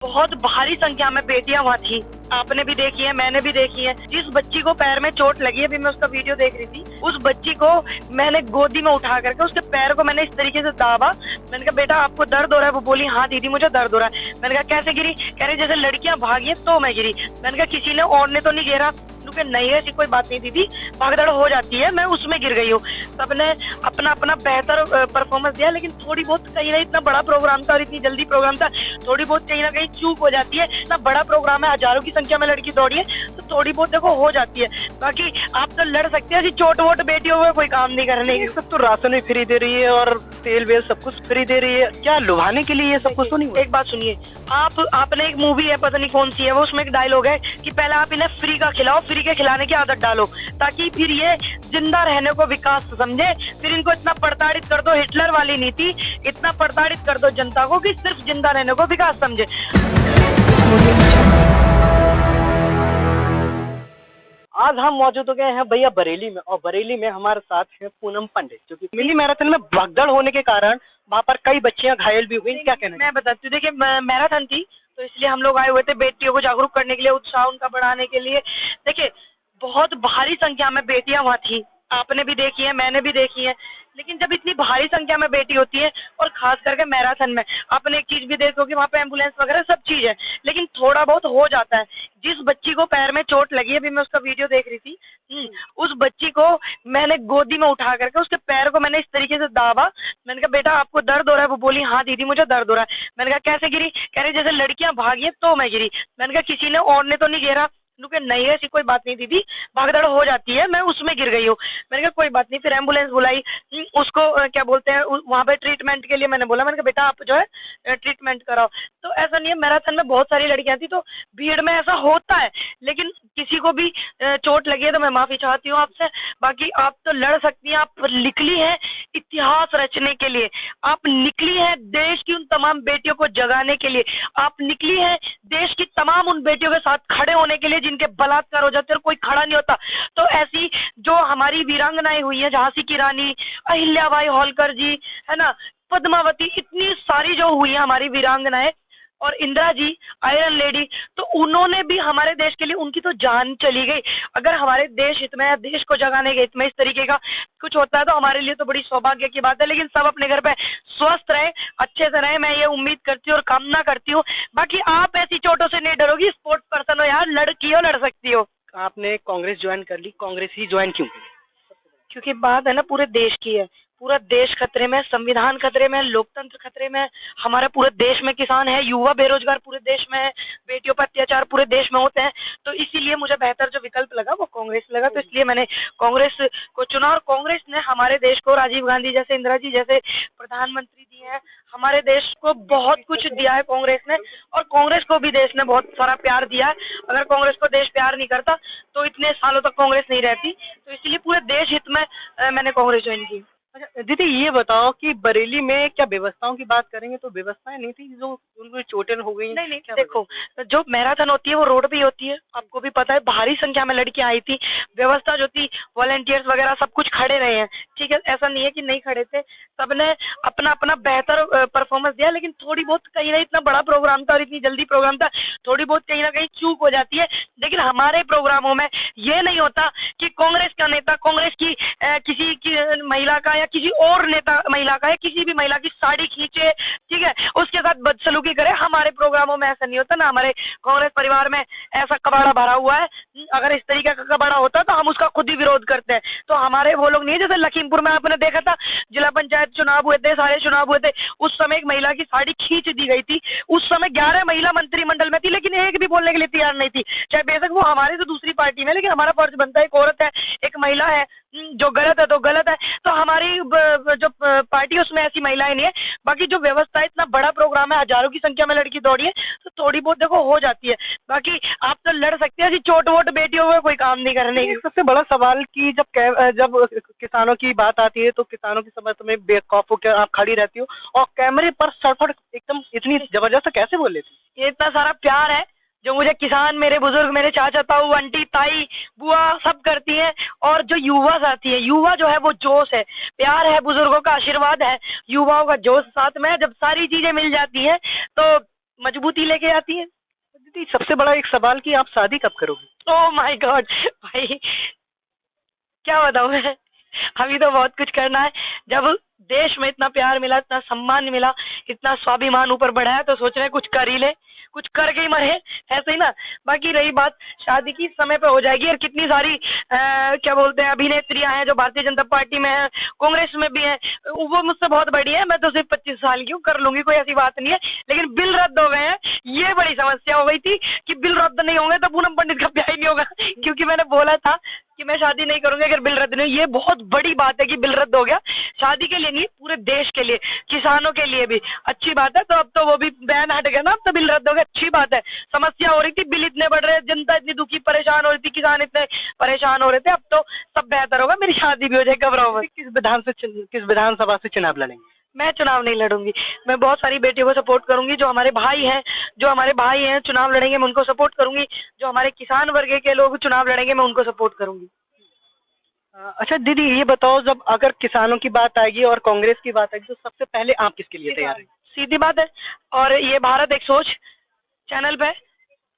बहुत भारी संख्या में बेटियां वहाँ थी। आपने भी देखी है, मैंने भी देखी है। जिस बच्ची को पैर में चोट लगी है, अभी मैं उसका वीडियो देख रही थी, उस बच्ची को मैंने गोदी में उठा करके उसके पैर को मैंने इस तरीके से दाबा। मैंने कहा बेटा आपको दर्द हो रहा है? वो बोली हाँ दीदी मुझे दर्द हो रहा है। मैंने कहा कैसे गिरी? कह रही जैसे लड़कियां भागी तो मैं गिरी। मैंने कहा किसी ने और ने तो नहीं घेरा? नहीं ऐसी कोई बात नहीं दीदी, भागदड़ हो जाती है, मैं उसमें गिर गई हूँ। सबने अपना अपना बेहतर परफॉर्मेंस दिया, लेकिन थोड़ी बहुत कहीं ना, इतना बड़ा प्रोग्राम था और इतनी जल्दी प्रोग्राम था, थोड़ी बहुत कहीं ना कहीं चूक हो जाती है। इतना बड़ा प्रोग्राम है, हजारों की संख्या में लड़की दौड़ी है, तो थोड़ी बहुत देखो हो जाती है। बाकी आप तो लड़ सकते हैं, चोट वोट बेटियों में कोई काम नहीं करने की। सब तो राशन भी फ्री दे रही है और तेल वेल सब कुछ फ्री दे रही है, क्या लुभाने के लिए ये सब कुछ तो नहीं? एक बात सुनिए, आपने एक मूवी है पता नहीं कौन सी है, वो उसमें एक डायलॉग है कि पहले आप इन्हें फ्री का खिलाओ, फ्री के खिलाने की आदत डालो, ताकि फिर ये जिंदा रहने को विकास समझे। फिर इनको इतना प्रताड़ित कर दो, हिटलर वाली नीति, इतना प्रताड़ित कर दो जनता को कि सिर्फ जिंदा रहने को विकास समझे। आज हम मौजूद हो गए हैं भैया बरेली में, और बरेली में हमारे साथ है पूनम पंडित, जो कि मिनी मैराथन में भगदड़ होने के कारण वहाँ पर कई बच्चियां घायल भी हुई। क्या कहना है? मैं बताती हूँ, देखिए मैराथन थी तो इसलिए हम लोग आए हुए थे बेटियों को जागरूक करने के लिए, उत्साह उनका बढ़ाने के लिए। देखिए बहुत भारी संख्या में बेटियां वहाँ थी, आपने भी देखी है, मैंने भी देखी है। लेकिन जब इतनी भारी संख्या में बेटी होती है और खास करके मैराथन में, आपने एक चीज भी देखो कि वहाँ पे एम्बुलेंस वगैरह सब चीज है, लेकिन थोड़ा बहुत हो जाता है। जिस बच्ची को पैर में चोट लगी है, अभी मैं उसका वीडियो देख रही थी, उस बच्ची को मैंने गोदी में उठा करके उसके पैर को मैंने इस तरीके से दाबा। मैंने कहा बेटा आपको दर्द हो रहा है? वो बोली हाँ दीदी मुझे दर्द हो रहा है। मैंने कहा कैसे गिरी? कह रही जैसे लड़कियां भागी तो मैं गिरी। मैंने कहा किसी ने और ने तो नहीं घेरा? नहीं ऐसी कोई बात नहीं दीदी, भागदड़ हो जाती है, मैं उसमें गिर गई हूँ। मैंने कहा कोई बात नहीं। फिर एम्बुलेंस बुलाई, उसको क्या बोलते हैं वहाँ पे ट्रीटमेंट के लिए मैंने बोला, मैंने कहा बेटा आप जो है ट्रीटमेंट कराओ। तो ऐसा नहीं है, मैराथन में बहुत सारी लड़कियां थी तो भीड़ में ऐसा होता है, लेकिन किसी को भी चोट लगी है तो मैं माफी चाहती हूँ आपसे। बाकी आप तो लड़ सकती हैं, आप निकली है इतिहास रचने के लिए, आप निकली है देश की उन तमाम बेटियों को जगाने के लिए, आप निकली है देश की तमाम उन बेटियों के साथ खड़े होने के लिए जिनके बलात्कार हो जाते और कोई खड़ा नहीं होता। तो ऐसी जो हमारी वीरांगनाएं हुई है, झांसी की रानी, अहिल्याबाई होलकर जी, है ना, पद्मावती, इतनी सारी जो हुई है हमारी वीरांगनाएं, और इंदिरा जी आयरन लेडी, तो उन्होंने भी हमारे देश के लिए, उनकी तो जान चली गई। अगर हमारे देश हित में, देश को जगाने के हित में इस तरीके का कुछ होता है तो हमारे लिए तो बड़ी सौभाग्य की बात है। लेकिन सब अपने घर पे स्वस्थ रहे, अच्छे से रहे, मैं ये उम्मीद करती हूँ और कामना करती हूँ। बाकी आप ऐसी चोटों से नहीं डरोगी, स्पोर्ट्स पर्सन हो यार, लड़की हो, लड़ सकती हो। आपने कांग्रेस ज्वाइन कर ली, कांग्रेस ही ज्वाइन क्यों? क्योंकि बात है ना पूरे देश की है, पूरा देश खतरे में, संविधान खतरे में, लोकतंत्र खतरे में, हमारे पूरे देश में किसान है, युवा बेरोजगार पूरे देश में है, बेटियों पर अत्याचार पूरे देश में होते हैं। तो इसीलिए मुझे बेहतर जो विकल्प लगा वो कांग्रेस लगा, तो इसलिए मैंने कांग्रेस को चुना। और कांग्रेस ने हमारे देश को राजीव गांधी जैसे, इंदिरा जी जैसे प्रधानमंत्री दिए हैं, हमारे देश को बहुत कुछ दिया है कांग्रेस ने, और कांग्रेस को भी देश ने बहुत सारा प्यार दिया है। अगर कांग्रेस को देश प्यार नहीं करता तो इतने सालों तक कांग्रेस नहीं रहती। तो इसीलिए पूरे देश हित में मैंने कांग्रेस ज्वाइन की। अच्छा दीदी ये बताओ कि बरेली में क्या व्यवस्थाओं की बात करेंगे तो व्यवस्थाएं नहीं थी जो उनको चोटें हो गई? नहीं देखो, जो मैराथन होती है वो रोड पे ही होती है, आपको भी पता है, भारी संख्या में लड़कियां आई थी, व्यवस्था जो थी, वॉलंटियर्स वगैरह सब कुछ खड़े रहे हैं, ठीक है, ऐसा नहीं है कि नहीं खड़े थे, सबने अपना अपना बेहतर परफॉर्मेंस दिया। लेकिन थोड़ी बहुत कहीं ना, इतना बड़ा प्रोग्राम था और इतनी जल्दी प्रोग्राम था, थोड़ी बहुत कहीं ना कहीं चूक हो जाती है। लेकिन हमारे प्रोग्रामों में ये नहीं होता कि कांग्रेस का नेता, कांग्रेस की किसी की महिला का या किसी और नेता महिला का या किसी भी महिला की साड़ी खींचे, ठीक है, उसके साथ बदसलूकी करे। हमारे प्रोग्रामों में ऐसा नहीं होता ना, हमारे कांग्रेस परिवार में ऐसा कबाड़ा भरा हुआ है। अगर इस तरीके का कबाड़ा होता तो हम उसका खुद ही विरोध करते हैं। तो हमारे वो लोग नहीं है, जैसे लखीमपुर में आपने देखा था, जिला पंचायत चुनाव हुए थे, सारे चुनाव हुए थे, उस समय एक महिला की साड़ी खींच दी गई थी। उस समय 11 महिला मंत्रिमंडल में थी, लेकिन एक भी बोलने के लिए तैयार नहीं थी, चाहे बेशक वो हमारे से दूसरी पार्टी में, लेकिन हमारा फर्ज बनता है, एक औरत है, एक महिला है, जो गलत है तो गलत है। तो हमारी जो पार्टी उसमें ऐसी महिलाएं नहीं है। बाकी जो व्यवस्था है, इतना बड़ा प्रोग्राम है, हजारों की संख्या में लड़की दौड़ी है, तो थोड़ी बहुत देखो हो जाती है। बाकी आप तो लड़ सकते हैं, चोट वोट बेटियों में कोई काम नहीं करने की। सबसे बड़ा सवाल कि जब किसानों की बात आती है तो किसानों की समर्थन में बेखौफ होकर आप खड़ी रहती हो और कैमरे पर सड़फड़ एकदम इतनी जबरदस्त कैसे बोल लेती? ये इतना सारा प्यार है जो मुझे किसान, मेरे बुजुर्ग, मेरे चाचा ताऊ, आंटी, ताई, बुआ सब करती है। और जो युवा साथी है, युवा जो है वो जोश है, प्यार है, बुजुर्गों का आशीर्वाद है, युवाओं का जोश साथ में, जब सारी चीजें मिल जाती है तो मजबूती लेके आती है। दीदी सबसे बड़ा एक सवाल कि आप शादी कब करोगे? ओह माय गॉड भाई, क्या बताऊं मैं, अभी तो बहुत कुछ करना है। जब देश में इतना प्यार मिला, इतना सम्मान मिला, इतना स्वाभिमान ऊपर बढ़ा है, तो सोच रहे हैं कुछ कर ही ले, कुछ करके ही मरे, ऐसे ही ना। बाकी रही बात शादी की, समय पे हो जाएगी। और कितनी सारी क्या बोलते हैं अभिनेत्रियां हैं जो भारतीय जनता पार्टी में है, कांग्रेस में भी है, वो मुझसे बहुत बड़ी है। मैं तो सिर्फ 25 साल की हूँ, कर लूंगी, कोई ऐसी बात नहीं है। लेकिन बिल रद्द हो गए हैं, ये बड़ी समस्या हो गई थी कि बिल रद्द नहीं होंगे तो पूनम पंडित का ब्याह ही नहीं होगा। क्योंकि मैंने बोला था कि मैं शादी नहीं करूंगी अगर बिल रद्द नहीं हो। ये बहुत बड़ी बात है कि बिल रद्द हो गया, शादी के लिए नहीं, पूरे देश के लिए, किसानों के लिए भी अच्छी बात है। तो अब तो वो भी बैन हट गया ना, अब तो बिल रद्द हो गया, अच्छी बात है। समस्या हो रही थी, बिल इतने बढ़ रहे, जनता इतनी दुखी परेशान हो रही थी, किसान इतने परेशान हो रहे थे, अब तो सब बेहतर होगा, मेरी शादी भी हो जाए, घबराओ मत। किस विधानसभा से चुनाव लड़ेंगे? मैं चुनाव नहीं लड़ूंगी, मैं बहुत सारी बेटियों को सपोर्ट करूंगी। जो हमारे भाई हैं चुनाव लड़ेंगे, मैं उनको सपोर्ट करूंगी। जो हमारे किसान वर्ग के लोग चुनाव लड़ेंगे, मैं उनको सपोर्ट करूंगी। अच्छा दीदी ये बताओ, जब अगर किसानों की बात आएगी और कांग्रेस की बात आएगी तो सबसे पहले आप किसके लिए तैयार हैं? सीधी बात है। और ये भारत एक सोच चैनल पे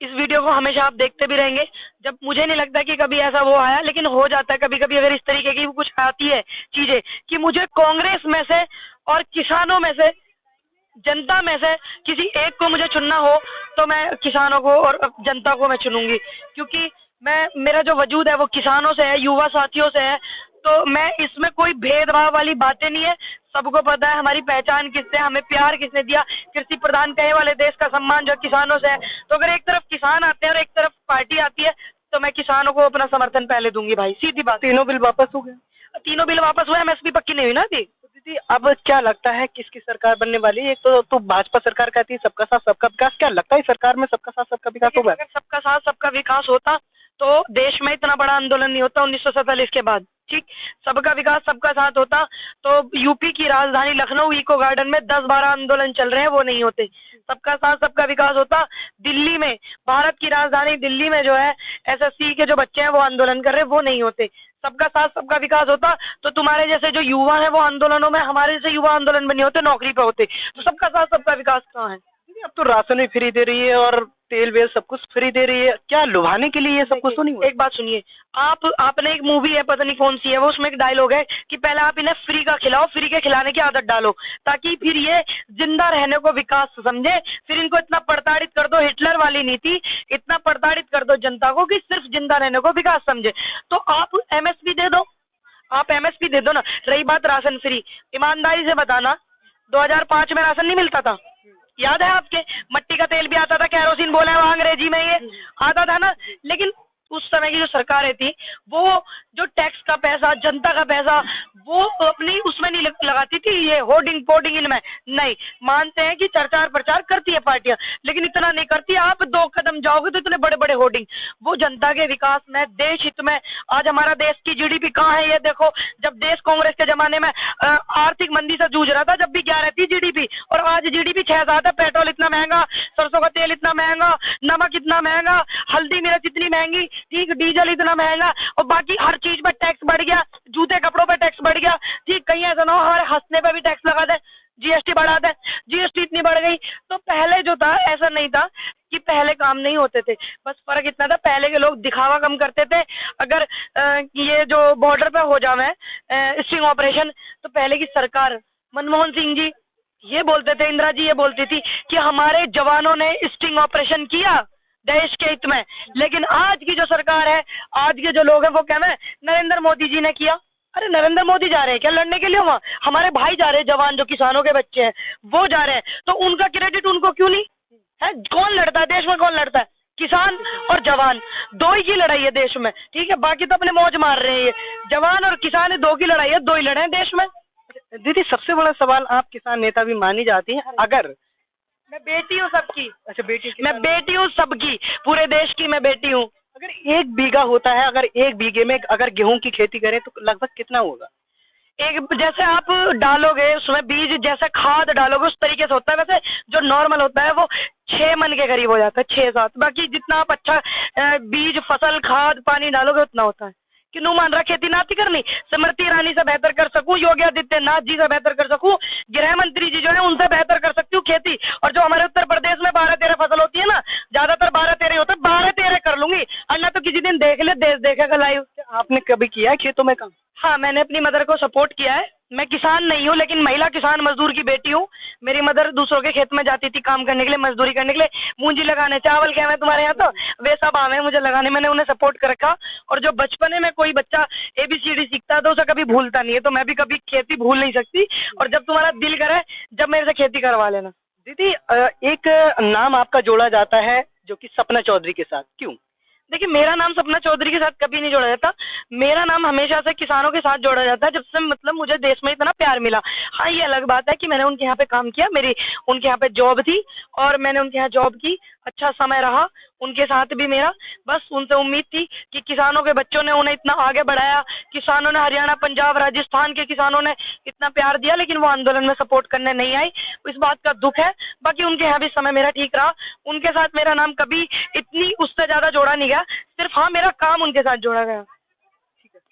इस वीडियो को हमेशा आप देखते भी रहेंगे। जब मुझे नहीं लगता कि कभी ऐसा वो आया, लेकिन हो जाता है कभी कभी, अगर इस तरीके की कुछ आती है चीजें कि मुझे कांग्रेस में से और किसानों में से, जनता में से किसी एक को मुझे चुनना हो, तो मैं किसानों को और जनता को मैं चुनूंगी। क्योंकि मेरा जो वजूद है वो किसानों से है, युवा साथियों से है। तो मैं इसमें कोई भेदभाव वाली बातें नहीं है, सबको पता है हमारी पहचान किससे, हमें प्यार किसने दिया, कृषि प्रधान कहे वाले देश का सम्मान जो किसानों से है। तो अगर एक तरफ किसान आते हैं और एक तरफ पार्टी आती है, तो मैं किसानों को अपना समर्थन पहले दूंगी भाई, सीधी बात। तीनों बिल वापस हो गए? तीनों बिल वापस हुए, एमएसपी पक्की नहीं हुई ना थी। दीदी अब क्या लगता है किसकी सरकार बनने वाली है? एक तो भाजपा सरकार कहती है सबका साथ सबका विकास, क्या लगता है सरकार में सबका साथ सबका विकास होगा? अगर सबका साथ सबका विकास होता तो देश में इतना बड़ा आंदोलन नहीं होता 1947 के बाद। ठीक, सबका विकास सबका साथ होता तो यूपी की राजधानी लखनऊ इको गार्डन में 10-12 आंदोलन चल रहे हैं, वो नहीं होते। सबका साथ सबका विकास होता। दिल्ली में, भारत की राजधानी दिल्ली में जो है एसएससी के जो बच्चे हैं वो आंदोलन कर रहे हैं, वो नहीं होते। सबका साथ सबका विकास होता तो तुम्हारे जैसे जो युवा है वो आंदोलनों में, हमारे जैसे युवा आंदोलन में नहीं होते, नौकरी पे होते। तो सबका साथ सबका विकास कहाँ है? अब तो राशन भी फ्री दे रही है और तेल वेल सब कुछ फ्री दे रही है, क्या लुभाने के लिए ये सब कुछ तो नहीं हुआ? एक बात सुनिए, आपने एक मूवी है, पता नहीं कौन सी है वो, उसमें एक डायलॉग है कि पहले आप इन्हें फ्री का खिलाओ, फ्री के खिलाने की आदत डालो, ताकि फिर ये जिंदा रहने को विकास समझे। फिर इनको इतना प्रताड़ित कर दो, हिटलर वाली नीति, इतना प्रताड़ित कर दो जनता को कि सिर्फ जिंदा रहने को विकास समझे। तो आप एमएसपी दे दो, आप एमएसपी दे दो ना। रही बात राशन फ्री, ईमानदारी से बताना 2005 में राशन नहीं मिलता था, याद है आपके? मट्टी का तेल भी आता था, कैरोसिन बोले वहां अंग्रेजी में, ये आता था ना। लेकिन उस समय की जो सरकारें थी वो जो टैक्स का पैसा, जनता का पैसा, वो अपनी उसमें नहीं लगाती थी, ये होर्डिंग पोर्डिंग इनमें नहीं। मानते हैं कि चर्चा प्रचार करती है पार्टियां, लेकिन इतना नहीं करती। आप 2 कदम जाओगे तो इतने बड़े बड़े होर्डिंग, वो जनता के विकास में, देश हित में। आज हमारा देश की जीडीपी कहाँ है ये देखो। जब देश कांग्रेस के जमाने में आर्थिक मंदी से जूझ रहा था, जब भी 11 थी जीडीपी, और आज जीडीपी 6-7 है। पेट्रोल इतना महंगा, सरसों का तेल इतना महंगा, नमक इतना महंगा, हल्दी मिर्च इतनी महंगी, ठीक, डीजल इतना महंगा, और बाकी हर चीज पे टैक्स बढ़ गया, जूते कपड़ों पे टैक्स बढ़ गया। ठीक, कहीं ऐसा ना हो हमारे हंसने पे भी टैक्स लगा दे, जीएसटी बढ़ा दे, जीएसटी इतनी बढ़ गई। तो पहले जो था ऐसा नहीं था कि पहले काम नहीं होते थे, बस फर्क इतना था पहले के लोग दिखावा कम करते थे। अगर ये जो बॉर्डर पे हो जावे स्टिंग ऑपरेशन, तो पहले की सरकार, मनमोहन सिंह जी ये बोलते थे, इंदिरा जी ये बोलती थी कि हमारे जवानों ने स्टिंग ऑपरेशन किया देश के हित में। लेकिन आज की जो सरकार है, आज के जो लोग हैं, वो कह रहे हैं नरेंद्र मोदी जी ने किया। अरे नरेंद्र मोदी जा रहे हैं क्या लड़ने के लिए वहाँ? हमारे भाई जा रहे हैं, जवान जो किसानों के बच्चे हैं वो जा रहे हैं, तो उनका क्रेडिट उनको क्यों नहीं है? कौन लड़ता है देश में? कौन लड़ता है? किसान और जवान, 2 ही की लड़ाई है देश में, ठीक है? बाकी तो अपने मौज मार रहे हैं। ये जवान और किसान 2 की लड़ाई है, 2 ही लड़े हैं देश में। दीदी सबसे बड़ा सवाल, आप किसान नेता भी मानी जाती हैं, अगर मैं बेटी हूँ सबकी। अच्छा बेटी, मैं बेटी हूँ सबकी, पूरे देश की मैं बेटी हूँ। अगर 1 बीघा होता है, अगर 1 बीघे में अगर गेहूं की खेती करें तो लगभग कितना होगा? एक जैसे आप डालोगे उसमें बीज, जैसे खाद डालोगे उस तरीके से होता है। वैसे जो नॉर्मल होता है वो 6 मन के करीब हो जाता है, 6-7। बाकी जितना आप अच्छा बीज, फसल, खाद, पानी डालोगे उतना होता है। किन्नू मान रहा खेती नाती करनी, स्मृति ईरानी से बेहतर कर सकूं, योगी आदित्यनाथ जी से बेहतर कर सकूं, गृह मंत्री जी जो है उनसे बेहतर कर सकती हूँ खेती। और जो हमारे उत्तर प्रदेश में 12-13 फसल होती है ना, ज्यादातर 12-13 होता है, 12-13 कर लूंगी, अन्ना तो किसी दिन देख ले, देश देखेगा लाइव। आपने कभी किया है खेतों में काम? हाँ, मैंने अपनी मदर को सपोर्ट किया है। मैं किसान नहीं हूँ, लेकिन महिला किसान मजदूर की बेटी हूँ। मेरी मदर दूसरों के खेत में जाती थी काम करने के लिए, मजदूरी करने के लिए, मूंजी लगाने, चावल क्या है तुम्हारे यहाँ, तो वे सब आम है मुझे लगाने। मैंने उन्हें सपोर्ट कर रखा। और जो बचपने में कोई बच्चा ABCD सीखता है तो उसे कभी भूलता नहीं है, तो मैं भी कभी खेती भूल नहीं सकती। और जब तुम्हारा दिल करे, जब मेरे से खेती करवा लेना। दीदी एक नाम आपका जोड़ा जाता है जो कि सपना चौधरी के साथ, क्यों? देखिए, मेरा नाम सपना चौधरी के साथ कभी नहीं जोड़ा जाता। मेरा नाम हमेशा से किसानों के साथ जोड़ा जाता है, जब से मतलब मुझे देश में इतना प्यार मिला। हाँ, ये अलग बात है कि मैंने उनके यहाँ पे काम किया, मेरी उनके यहाँ पे जॉब थी और मैंने उनके यहाँ जॉब की, अच्छा समय रहा उनके साथ भी मेरा। बस उनसे उम्मीद थी कि किसानों के बच्चों ने उन्हें इतना आगे बढ़ाया, किसानों ने, हरियाणा, पंजाब, राजस्थान के किसानों ने इतना प्यार दिया, लेकिन वो आंदोलन में सपोर्ट करने नहीं आई। इस बात का दुख है। बाकी उनके यहाँ भी समय मेरा ठीक रहा। उनके साथ मेरा नाम कभी इतनी उससे ज्यादा जोड़ा नहीं गया, सिर्फ हाँ मेरा काम उनके साथ जोड़ा गया।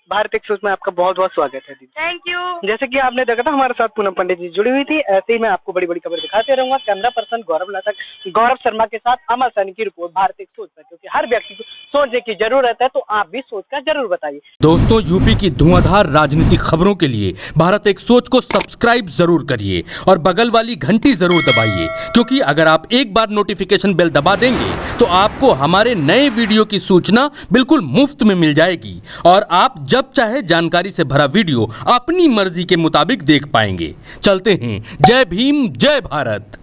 भारत एक्सप्रेस में आपका बहुत बहुत स्वागत है दीदी। Thank you. जैसे कि आपने देखा था हमारे साथ पूनम पंडित जी जुड़ी हुई थी, ऐसे ही मैं आपको बड़ी बड़ी खबर दिखाते रहूंगा। कैमरा पर्सन गौरव शर्मा के साथ अमर सैनी की रिपोर्ट भारत एक्सप्रेस पर, क्योंकि हर व्यक्ति को सोचने की जरूरत है, तो आप भी सोचकर जरूर बताइए। दोस्तों, यूपी की धुआंधार राजनीतिक खबरों के लिए भारत एक सोच को सब्सक्राइब जरूर करिए और बगल वाली घंटी जरूर दबाइए, क्योंकि अगर आप एक बार नोटिफिकेशन बेल दबा देंगे तो आपको हमारे नए वीडियो की सूचना बिल्कुल मुफ्त में मिल जाएगी और आप जब चाहे जानकारी से भरा वीडियो अपनी मर्जी के मुताबिक देख पाएंगे। चलते हैं। जय भीम, जय भारत।